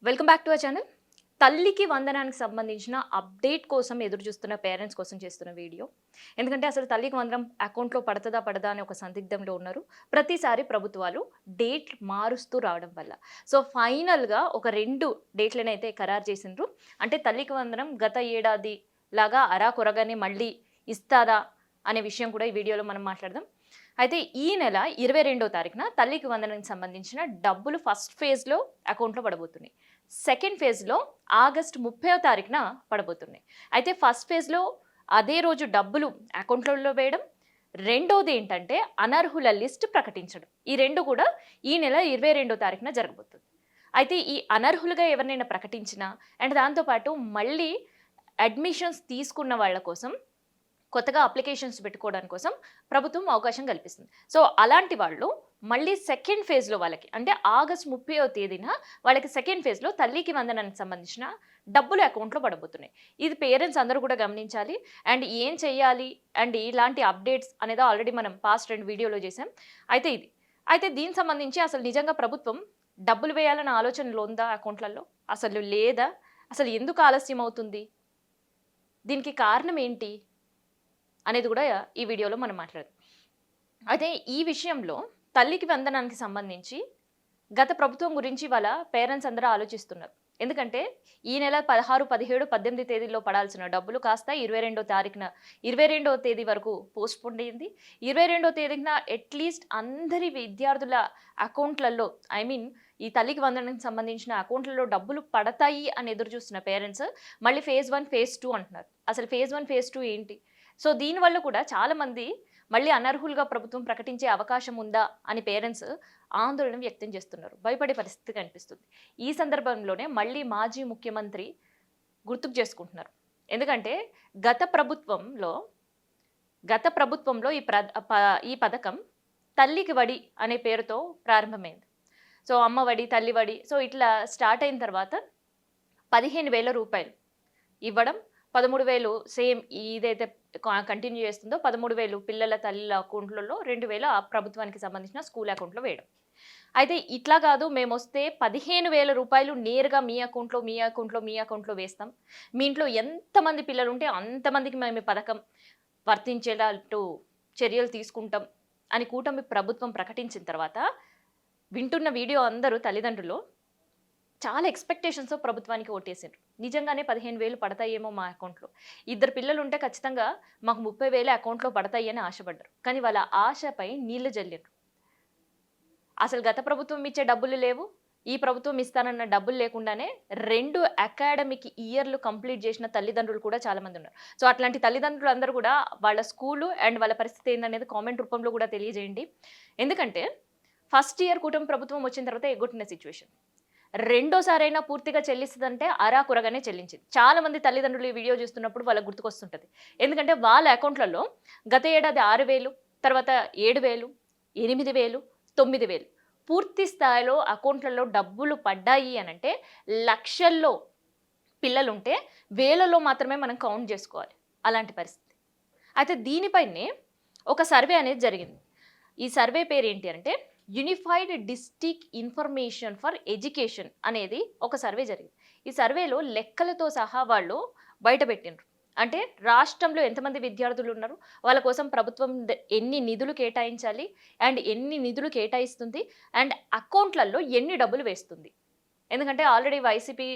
Welcome back to our channel. తల్లికి వందనానికి సంబంధించిన update కోసం ఎదురు చూస్తున్న పేరెంట్స్ కోసం చేస్తున్న వీడియో. ఎందుకంటే అసలు తల్లికి వందనం అకౌంట్లో పడతదా పడదా అనే ఒక సందిగ్ధంలో ఉన్నారు. ప్రతిసారి ప్రభుత్వాలు డేట్ మారుస్తూ రావడం వల్ల. సో ఫైనల్గా ఒక 2 డేట్లను అయితే ఖరారు చేసిండ్రు. అంటే తల్లికి వందనం గత ఏడాది లాగా అరాకొరగానే మళ్ళీ ఇస్తారా అనే విషయం కూడా ఈ వీడియోలో మనం మాట్లాడదాం. అయితే ఈ నెల 22వ తారీఖున తల్లికి వందనానికి సంబంధించిన డబ్బులు ఫస్ట్ ఫేజ్లో అకౌంట్లో పడబోతున్నాయి. సెకండ్ ఫేజ్లో ఆగస్టు 30వ తారీఖున పడబోతున్నాయి. అయితే ఫస్ట్ ఫేజ్లో అదే రోజు డబ్బులు అకౌంట్లలో వేయడం, రెండోది ఏంటంటే అనర్హుల లిస్ట్ ప్రకటించడం. ఈ రెండు కూడా ఈ నెల 22వ తారీఖున జరగబోతుంది. అయితే ఈ అనర్హులుగా ఎవరినైనా ప్రకటించినా అండ్ దాంతోపాటు మళ్ళీ అడ్మిషన్స్ తీసుకున్న వాళ్ళ కోసం కొత్తగా అప్లికేషన్స్ పెట్టుకోవడానికి కోసం ప్రభుత్వం అవకాశం కల్పిస్తుంది. సో అలాంటి వాళ్ళు మళ్ళీ సెకండ్ ఫేజ్లో వాళ్ళకి అంటే ఆగస్ట్ 30వ తేదీన వాళ్ళకి సెకండ్ ఫేజ్లో తల్లికి వందనానికి సంబంధించిన డబ్బులు అకౌంట్లో పడబోతున్నాయి. ఇది పేరెంట్స్ అందరూ కూడా గమనించాలి. అండ్ ఏం చెయ్యాలి అండ్ ఇలాంటి అప్డేట్స్ అనేది ఆల్రెడీ మనం పాస్ట్ 2 వీడియోలో చేసాం. అయితే దీనికి సంబంధించి అసలు నిజంగా ప్రభుత్వం డబ్బులు వేయాలన్న ఆలోచనలో ఉందా అకౌంట్లలో? అసలు లేదా? అసలు ఎందుకు ఆలస్యం అవుతుంది? దీనికి కారణం ఏంటి అనేది కూడా ఈ వీడియోలో మనం మాట్లాడదాం. అయితే ఈ విషయంలో తల్లికి వందనానికి సంబంధించి గత ప్రభుత్వం గురించి వాళ్ళ పేరెంట్స్ అందరూ ఆలోచిస్తున్నారు. ఎందుకంటే ఈ నెల 16, 17, 18 తేదీల్లో పడాల్సిన డబ్బులు కాస్త 22వ తేదీ వరకు పోస్ట్పోన్ అయింది. 22వ తేదీన అట్లీస్ట్ అందరి విద్యార్థుల అకౌంట్లలో ఈ తల్లికి వందనానికి సంబంధించిన అకౌంట్లలో డబ్బులు పడతాయి అని ఎదురు చూస్తున్న పేరెంట్స్ మళ్ళీ ఫేజ్ 1, ఫేజ్ 2 అంటున్నారు. అసలు ఫేజ్ 1, ఫేజ్ 2 ఏంటి? సో దీనివల్ల కూడా చాలామంది మళ్ళీ అనర్హులుగా ప్రభుత్వం ప్రకటించే అవకాశం ఉందా అని పేరెంట్స్ ఆందోళన వ్యక్తం చేస్తున్నారు. భయపడే పరిస్థితి కనిపిస్తుంది. ఈ సందర్భంలోనే మళ్ళీ మాజీ ముఖ్యమంత్రి గుర్తుకు చేసుకుంటున్నారు. ఎందుకంటే గత ప్రభుత్వంలో ఈ పథకం తల్లికి వడి అనే పేరుతో ప్రారంభమైంది. సో అమ్మ వడి, తల్లి వడి, సో ఇట్లా స్టార్ట్ అయిన తర్వాత 15,000 రూపాయలు ఇవ్వడం, 13,000 సేమ్ ఇదైతే కంటిన్యూ చేస్తుందో 13,000 పిల్లల తల్లిల అకౌంట్లలో 2,000 ఆ ప్రభుత్వానికి సంబంధించిన స్కూల్ అకౌంట్లో వేయడం. అయితే ఇట్లా కాదు, మేము వస్తే 15,000 రూపాయలు నేరుగా మీ అకౌంట్లో వేస్తాం. మీ ఇంట్లో ఎంతమంది పిల్లలు ఉంటే అంతమందికి మేము ఈ పథకం వర్తించేటట్టు చర్యలు తీసుకుంటాం అని కూటమి ప్రభుత్వం ప్రకటించిన తర్వాత వింటున్న వీడియో అందరూ తల్లిదండ్రులు చాలా ఎక్స్పెక్టేషన్స్తో ప్రభుత్వానికి ఓటేసారు. నిజంగానే 15,000 పడతాయేమో మా అకౌంట్లో, 2 పిల్లలు ఉంటే ఖచ్చితంగా మాకు 30,000 అకౌంట్లో పడతాయి అని ఆశపడ్డారు. కానీ వాళ్ళ ఆశపై నీళ్లు జల్లారు. అసలు గత ప్రభుత్వం ఇచ్చే డబ్బులు లేవు, ఈ ప్రభుత్వం ఇస్తానన్న డబ్బులు లేకుండానే 2 అకాడమిక్ ఇయర్లు కంప్లీట్ చేసిన తల్లిదండ్రులు కూడా చాలామంది ఉన్నారు. సో అట్లాంటి తల్లిదండ్రులు అందరూ కూడా వాళ్ళ స్కూలు అండ్ వాళ్ళ పరిస్థితి ఏందనేది కామెంట్ రూపంలో కూడా తెలియజేయండి. ఎందుకంటే ఫస్ట్ ఇయర్ కూటమి ప్రభుత్వం వచ్చిన తర్వాత ఎగ్గొట్టిన సిచ్యువేషన్, రెండోసారైనా పూర్తిగా చెల్లిస్తుందంటే అరాకురగానే చెల్లించింది. చాలా మంది తల్లిదండ్రులు ఈ వీడియో చూస్తున్నప్పుడు వాళ్ళకి గుర్తుకొస్తుంటుంది. ఎందుకంటే వాళ్ళ అకౌంట్లలో గత ఏడాది 6,000, తర్వాత 7,000, 8,000, 9,000 పూర్తి స్థాయిలో అకౌంట్లలో డబ్బులు పడ్డాయి అనంటే లక్షల్లో పిల్లలుంటే వేలలో మాత్రమే మనం కౌంట్ చేసుకోవాలి అలాంటి పరిస్థితి. అయితే దీనిపైనే ఒక సర్వే అనేది జరిగింది. ఈ సర్వే పేరు ఏంటి అంటే unified district information for education అనేది ఒక సర్వే జరిగింది. ఈ సర్వేలో లెక్కలతో సహా వాళ్ళు బయటపెట్టిండ్రు. అంటే రాష్ట్రంలో ఎంతమంది విద్యార్థులు ఉన్నారు, వాళ్ళ కోసం ప్రభుత్వం ఎన్ని నిధులు కేటాయించాలి అండ్ ఎన్ని నిధులు కేటాయిస్తుంది అండ్ అకౌంట్లలో ఎన్ని డబ్బులు వేస్తుంది. ఎందుకంటే ఆల్రెడీ వైసీపీ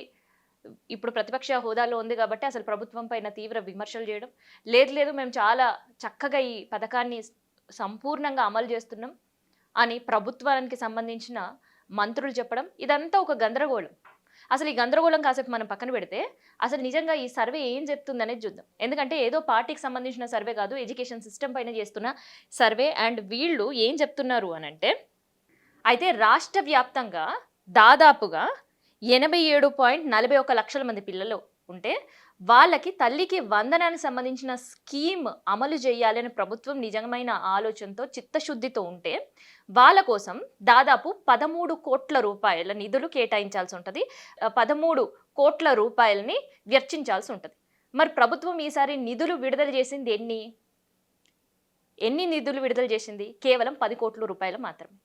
ఇప్పుడు ప్రతిపక్ష హోదాలో ఉంది కాబట్టి అసలు ప్రభుత్వం పైన తీవ్ర విమర్శలు చేయడం, లేదు మేము చాలా చక్కగా ఈ పథకాన్ని సంపూర్ణంగా అమలు చేస్తున్నాం అని ప్రభుత్వానికి సంబంధించిన మంత్రులు చెప్పడం, ఇదంతా ఒక గందరగోళం. అసలు ఈ గందరగోళం కాసేపు మనం పక్కన పెడితే అసలు నిజంగా ఈ సర్వే ఏం చెప్తుంది అనేది చూద్దాం. ఎందుకంటే ఏదో పార్టీకి సంబంధించిన సర్వే కాదు, ఎడ్యుకేషన్ సిస్టమ్ పైన చేస్తున్న సర్వే. అండ్ వీళ్ళు ఏం చెప్తున్నారు అనంటే, అయితే రాష్ట్ర వ్యాప్తంగా దాదాపుగా 87.41 లక్షల మంది పిల్లలు ఉంటే వాళ్ళకి తల్లికి వందనానికి సంబంధించిన స్కీమ్ అమలు చేయాలని ప్రభుత్వం నిజమైన ఆలోచనతో చిత్తశుద్ధితో ఉంటే వాళ్ళ కోసం దాదాపు 13 కోట్ల రూపాయల నిధులు కేటాయించాల్సి ఉంటుంది, 13 కోట్ల రూపాయలని వెచ్చించాల్సి ఉంటుంది. మరి ప్రభుత్వం ఈసారి నిధులు విడుదల చేసింది ఎన్ని నిధులు విడుదల చేసింది? కేవలం 10 కోట్ల రూపాయలు మాత్రమే.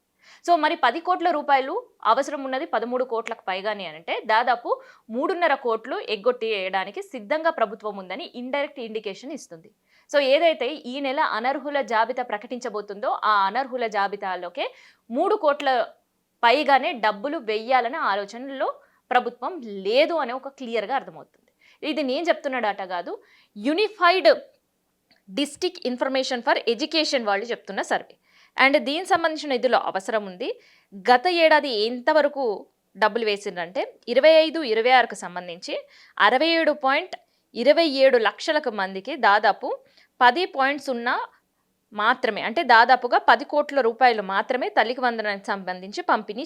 సో మరి 10 కోట్ల రూపాయలు అవసరం ఉన్నది 13 కోట్లకు పైగానే అంటే దాదాపు 3.5 కోట్లు ఎగ్గొట్టేయడానికి సిద్ధంగా ప్రభుత్వం ఉందని ఇండైరెక్ట్ ఇండికేషన్ ఇస్తుంది. సో ఏదైతే ఈ నెల అనర్హుల జాబితా ప్రకటించబోతుందో ఆ అనర్హుల జాబితాలోకే 3 కోట్ల పైగానే డబ్బులు వెయ్యాలనే ఆలోచనలో ప్రభుత్వం లేదు అని ఒక క్లియర్గా అర్థమవుతుంది. ఇది నేను చెప్తున్న డాటా కాదు, unified district information for education వాళ్ళు చెప్తున్న సర్వే. అండ్ దీనికి సంబంధించిన నిధులు అవసరం ఉంది. గత ఏడాది ఎంతవరకు డబ్బులు వేసిందంటే 25-26కు సంబంధించి 67.27 లక్షలకు మందికి దాదాపు 10.0 మాత్రమే, అంటే దాదాపుగా 10 కోట్ల రూపాయలు మాత్రమే తల్లికి వందనానికి సంబంధించి పంపిణీ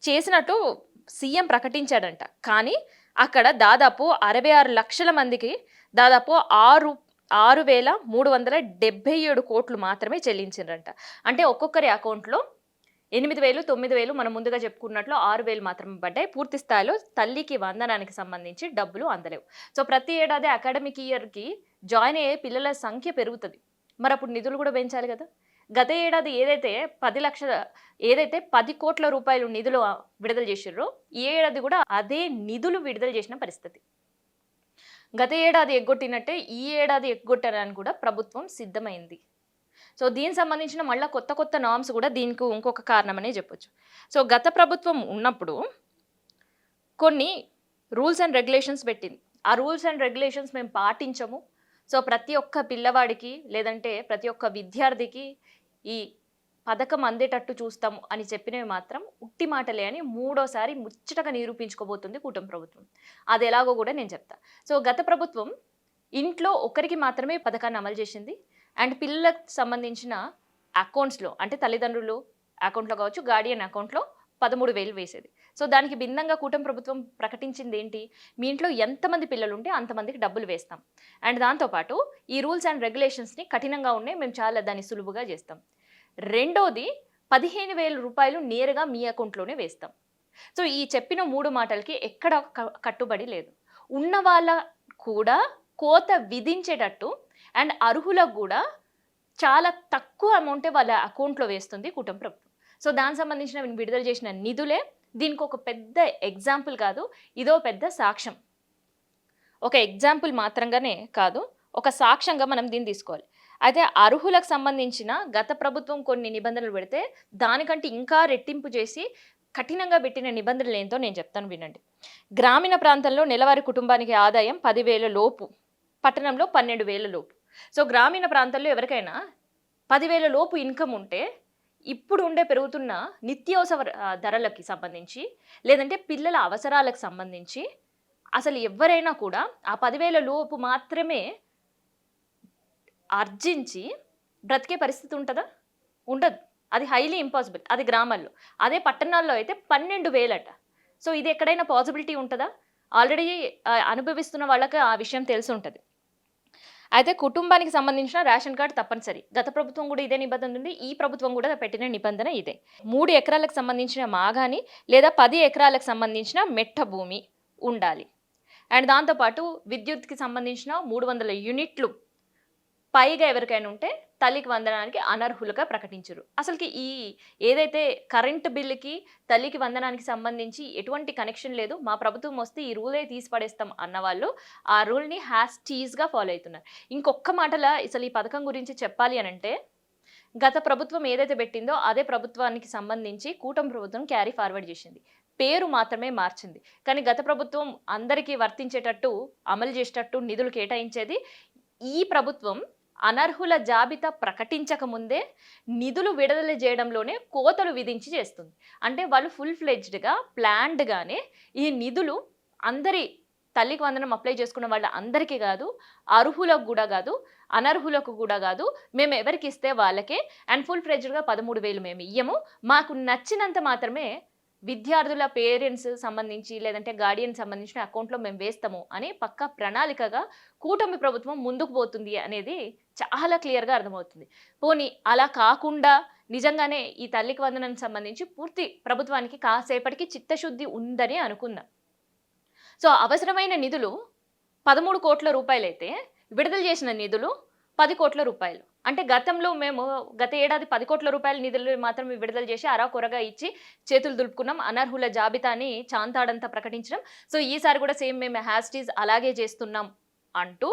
చేసినట్టు సీఎం ప్రకటించాడంట. కానీ అక్కడ దాదాపు 66 లక్షల మందికి దాదాపు 6,377 కోట్లు మాత్రమే చెల్లించారంట. అంటే ఒక్కొక్కరి అకౌంట్లో 8,000, 9,000 మనం ముందుగా చెప్పుకున్నట్లు 6,000 మాత్రమే పడ్డాయి. పూర్తి స్థాయిలో తల్లికి వందనానికి సంబంధించి డబ్బులు అందలేవు. సో ప్రతి ఏడాది అకాడమిక్ ఇయర్కి జాయిన్ అయ్యే పిల్లల సంఖ్య పెరుగుతుంది. మరి అప్పుడు నిధులు కూడా పెంచాలి కదా. గత ఏడాది ఏదైతే 10 కోట్ల రూపాయలు నిధులు విడుదల చేసిర్రో ఈ ఏడాది కూడా అదే నిధులు విడుదల చేసిన పరిస్థితి. గత ఏడాది ఎగ్గొట్టినట్టే ఈ ఏడాది ఎగ్గొట్టడానికి కూడా ప్రభుత్వం సిద్ధమైంది. సో దీనికి సంబంధించిన మళ్ళీ కొత్త నామ్స్ కూడా దీనికి ఇంకొక కారణమనే చెప్పొచ్చు. సో గత ప్రభుత్వం ఉన్నప్పుడు కొన్ని రూల్స్ అండ్ రెగ్యులేషన్స్ పెట్టింది. ఆ రూల్స్ అండ్ రెగ్యులేషన్స్ మేము పాటించము, సో ప్రతి ఒక్క పిల్లవాడికి లేదంటే ప్రతి ఒక్క విద్యార్థికి ఈ పథకం అందేటట్టు చూస్తాము అని చెప్పినవి మాత్రం ఉట్టి మాటలే అని మూడోసారి ముచ్చటగా నిరూపించుకోబోతుంది కూటమి ప్రభుత్వం. అది ఎలాగో కూడా నేను చెప్తా. సో గత ప్రభుత్వం ఇంట్లో ఒకరికి మాత్రమే పథకాన్ని అమలు చేసింది. అండ్ పిల్లలకు సంబంధించిన అకౌంట్స్లో, అంటే తల్లిదండ్రులు అకౌంట్లో కావచ్చు, గార్డియన్ అకౌంట్లో 13,000 వేసేది. సో దానికి భిన్నంగా కూటమి ప్రభుత్వం ప్రకటించింది ఏంటి, మీ ఇంట్లో ఎంతమంది పిల్లలు ఉంటే అంతమందికి డబ్బులు వేస్తాం. అండ్ దాంతోపాటు ఈ రూల్స్ అండ్ రెగ్యులేషన్స్ని కఠినంగా ఉన్నాయి, మేము చాలా దాన్ని సులువుగా చేస్తాం. రెండోది 15,000 రూపాయలు నేరుగా మీ అకౌంట్లోనే వేస్తాం. సో ఈ చెప్పిన 3 మాటలకి ఎక్కడ కట్టుబడి లేదు. ఉన్న వాళ్ళ కూడా కోత విధించేటట్టు అండ్ అర్హులకు కూడా చాలా తక్కువ అమౌంటే వాళ్ళ అకౌంట్లో వేస్తుంది కూటమి ప్రభుత్వం. సో దానికి సంబంధించిన విడుదల చేసిన నిధులే దీనికి ఒక పెద్ద ఎగ్జాంపుల్ కాదు, ఇదో పెద్ద సాక్ష్యం. ఒక ఎగ్జాంపుల్ మాత్రంగానే కాదు, ఒక సాక్ష్యంగా మనం దీన్ని తీసుకోవాలి. అయితే అర్హులకు సంబంధించిన గత ప్రభుత్వం కొన్ని నిబంధనలు పెడితే దానికంటే ఇంకా రెట్టింపు చేసి కఠినంగా పెట్టిన నిబంధనలు ఏంటో నేను చెప్తాను, వినండి. గ్రామీణ ప్రాంతంలో నెలవారీ కుటుంబానికి ఆదాయం 10,000 లోపు, పట్టణంలో 12,000 లోపు. సో గ్రామీణ ప్రాంతాల్లో ఎవరికైనా 10,000 లోపు ఇన్కమ్ ఉంటే ఇప్పుడు పెరుగుతున్న నిత్యావసర ధరలకి సంబంధించి లేదంటే పిల్లల అవసరాలకు సంబంధించి అసలు ఎవరైనా కూడా ఆ 10,000 లోపు మాత్రమే ఆర్జించి బ్రతికే పరిస్థితి ఉంటుందా? ఉండదు. అది హైలీ ఇంపాసిబుల్. అది గ్రామాల్లో. అదే పట్టణాల్లో అయితే 12,000 అట. సో ఇది ఎక్కడైనా పాసిబిలిటీ ఉంటుందా? ఆల్రెడీ అనుభవిస్తున్న వాళ్ళకి ఆ విషయం తెలిసి ఉంటుంది. అయితే కుటుంబానికి సంబంధించిన రేషన్ కార్డు తప్పనిసరి. గత ప్రభుత్వం కూడా ఇదే నిబంధన ఉంది, ఈ ప్రభుత్వం కూడా పెట్టిన నిబంధన ఇదే. 3 ఎకరాలకు సంబంధించిన మాగాని లేదా 10 ఎకరాలకు సంబంధించిన మెట్ట భూమి ఉండాలి. అండ్ దాంతోపాటు విద్యుత్కి సంబంధించిన 300 యూనిట్లు పైగా ఎవరికైనా ఉంటే తల్లికి వందనానికి అనర్హులుగా ప్రకటించరు. అసలుకి ఈ ఏదైతే కరెంటు బిల్లుకి తల్లికి వందనానికి సంబంధించి ఎటువంటి కనెక్షన్ లేదు, మా ప్రభుత్వం వస్తే ఈ రూలే తీసి పడేస్తాం అన్న వాళ్ళు ఆ రూల్ని హ్యాస్టీజ్గా ఫాలో అవుతున్నారు. ఇంకొక మాటల అసలు ఈ పథకం గురించి చెప్పాలి అని అంటే, గత ప్రభుత్వం ఏదైతే పెట్టిందో అదే ప్రభుత్వానికి సంబంధించి కూటమి ప్రభుత్వం క్యారీ ఫార్వర్డ్ చేసింది, పేరు మాత్రమే మార్చింది. కానీ గత ప్రభుత్వం అందరికీ వర్తించేటట్టు అమలు చేసేటట్టు నిధులు కేటాయించేది. ఈ ప్రభుత్వం అనర్హుల జాబితా ప్రకటించక ముందే నిధులు విడుదల చేయడంలోనే కోతలు విధించి చేస్తుంది. అంటే వాళ్ళు ఫుల్ ఫ్లెడ్జ్డ్గా ప్లాన్డ్గానే ఈ నిధులు అందరి తల్లికి వందనం అప్లై చేసుకున్న వాళ్ళ అందరికీ కాదు, అర్హులకు కూడా కాదు, అనర్హులకు కూడా కాదు, మేము ఎవరికి ఇస్తే వాళ్ళకే. అండ్ ఫుల్ ఫ్లెడ్జ్డ్గా 13,000 మేము ఇయ్యము, మాకు నచ్చినంత మాత్రమే విద్యార్థుల పేరెంట్స్ సంబంధించి లేదంటే గార్డియన్ సంబంధించిన అకౌంట్లో మేము వేస్తాము అని పక్కా ప్రణాళికగా కూటమి ప్రభుత్వం ముందుకు పోతుంది అనేది చాలా క్లియర్గా అర్థమవుతుంది. పోనీ అలా కాకుండా నిజంగానే ఈ తల్లికి వందనానికి సంబంధించి పూర్తి ప్రభుత్వానికి కాసేపటికి చిత్తశుద్ధి ఉందని అనుకుందాం. సో అవసరమైన నిధులు 13 కోట్ల రూపాయలు అయితే విడుదల చేసిన నిధులు 10 కోట్ల రూపాయలు. అంటే గతంలో మేము గత ఏడాది 10,00,00,000 నిధులు మాత్రమే విడుదల చేసి అరాకొరగా ఇచ్చి చేతులు దులుపుకున్నాం. అనర్హుల జాబితాని చాంతాడంతా ప్రకటించడం. సో ఈసారి కూడా సేమ్ మేము యాజ్ ఇట్ ఈజ్ అలాగే చేస్తున్నాం అంటూ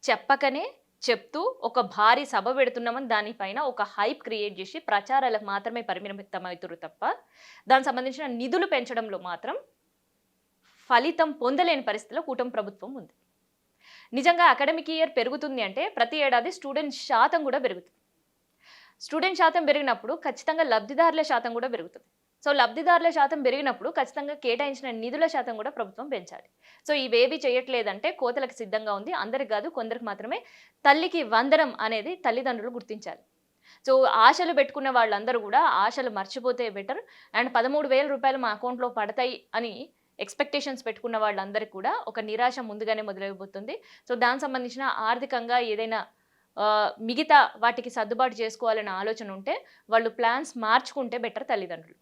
చెప్పకనే చెప్తూ ఒక భారీ సభ పెడుతున్నామని దానిపైన ఒక హైప్ క్రియేట్ చేసి ప్రచారాలకు మాత్రమే పరిమితమవుతురు తప్ప దానికి సంబంధించిన నిధులు పెంచడంలో మాత్రం ఫలితం పొందలేని పరిస్థితిలో కూటమి ప్రభుత్వం ఉంది. నిజంగా అకాడమిక్ ఇయర్ పెరుగుతుంది అంటే ప్రతి ఏడాది స్టూడెంట్ శాతం కూడా పెరుగుతుంది. స్టూడెంట్ శాతం పెరిగినప్పుడు ఖచ్చితంగా లబ్ధిదారుల శాతం కూడా పెరుగుతుంది. సో లబ్ధిదారుల శాతం పెరిగినప్పుడు ఖచ్చితంగా కేటాయించిన నిధుల శాతం కూడా ప్రభుత్వం పెంచాలి. సో ఇవేవి చేయట్లేదంటే కోతలకు సిద్ధంగా ఉంది. అందరికి కాదు, కొందరికి మాత్రమే. తల్లికి వందనం అనేది తల్లిదండ్రులు గుర్తించాలి. సో ఆశలు పెట్టుకున్న వాళ్ళందరూ కూడా ఆశలు మర్చిపోతే బెటర్. అండ్ 13,000 రూపాయలు మా అకౌంట్లో పడతాయి అని ఎక్స్పెక్టేషన్స్ పెట్టుకున్న వాళ్ళందరికీ కూడా ఒక నిరాశ ముందుగానే మొదలైపోతుంది. సో దానికి సంబంధించిన ఆర్థికంగా ఏదైనా మిగతా వాటికి సర్దుబాటు చేసుకోవాలనే ఆలోచన ఉంటే వాళ్ళు ప్లాన్స్ మార్చుకుంటే బెటర్ తల్లిదండ్రులు.